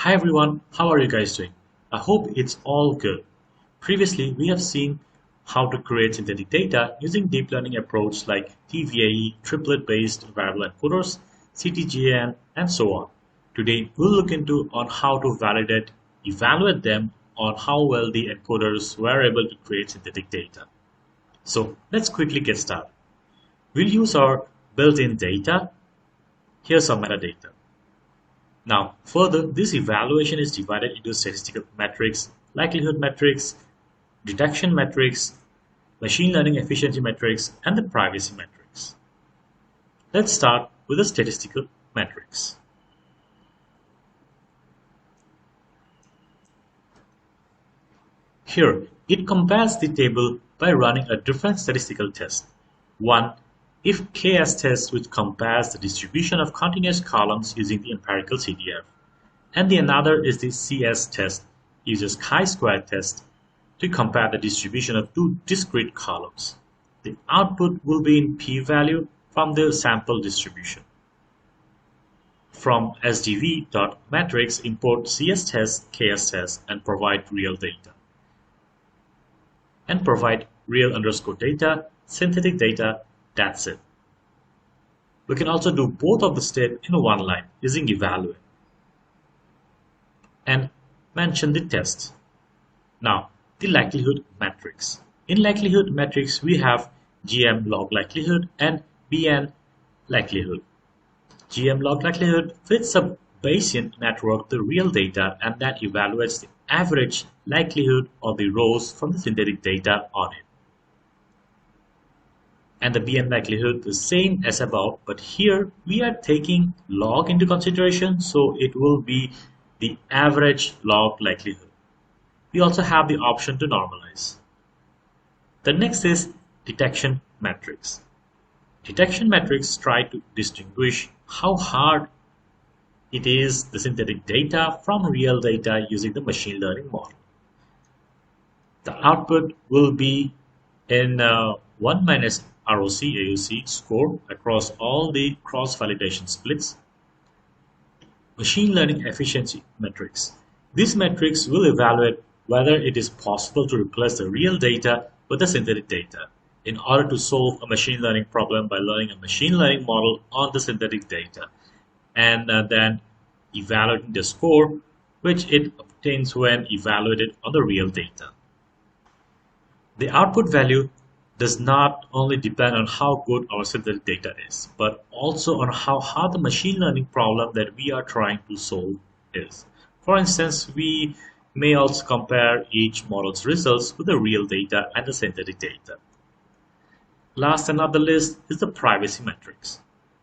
Hi everyone, how are you guys doing? I hope it's all good. Previously, we have seen how to create synthetic data using deep learning approach like TVAE, triplet-based variable encoders, CTGN, and so on. Today, we'll look into on how to evaluate them on how well the encoders were able to create synthetic data. So let's quickly get started. We'll use our built-in data. Here's some metadata. Now, further, this evaluation is divided into statistical metrics, likelihood metrics, detection metrics, machine learning efficiency metrics, and the privacy metrics. Let's start with the statistical metrics. Here, it compares the table by running a different statistical test. One, if KS test, which compares the distribution of continuous columns using the empirical CDF. And the another is the CS test, uses chi-square test to compare the distribution of two discrete columns. The output will be in p-value from the sample distribution. From sdv.matrix, import CS test, KS test, and provide real data. And provide real underscore data, synthetic data. That's it. We can also do both of the steps in one line using evaluate and mention the test. Now, the likelihood matrix. In likelihood matrix, we have GM log likelihood and BN likelihood. GM log likelihood fits a Bayesian network the real data and that evaluates the average likelihood of the rows from the synthetic data on it. And the BN likelihood the same as above, but here we are taking log into consideration, so it will be the average log likelihood. We also have the option to normalize. The next is detection metrics. Detection metrics try to distinguish how hard it is the synthetic data from real data using the machine learning model. The output will be in 1 minus ROC AUC score across all the cross-validation splits. Machine learning efficiency metrics. These metrics will evaluate whether it is possible to replace the real data with the synthetic data in order to solve a machine learning problem by learning a machine learning model on the synthetic data and then evaluating the score which it obtains when evaluated on the real data. The output value does not only depend on how good our synthetic data is, but also on how hard the machine learning problem that we are trying to solve is. For instance, we may also compare each model's results with the real data and the synthetic data. Last and not the least is the privacy metrics.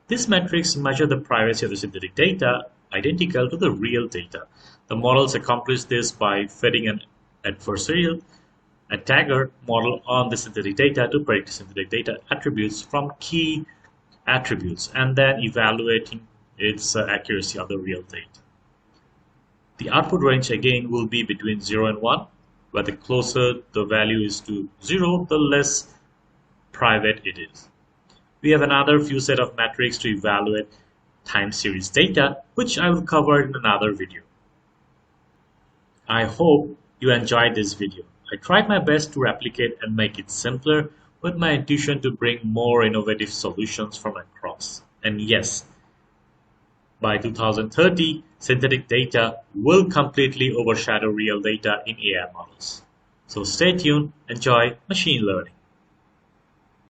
These metrics measure the privacy of the synthetic data identical to the real data. The models accomplish this by fitting an adversarial tagger model on the synthetic data to predict synthetic data attributes from key attributes and then evaluating its accuracy of the real data. The output range again will be between 0 and 1, where the closer the value is to 0, the less private it is. We have another few set of metrics to evaluate time series data, which I will cover in another video. I hope you enjoyed this video. I tried my best to replicate and make it simpler with my intuition to bring more innovative solutions from across. And yes, by 2030, synthetic data will completely overshadow real data in AI models. So stay tuned, enjoy machine learning.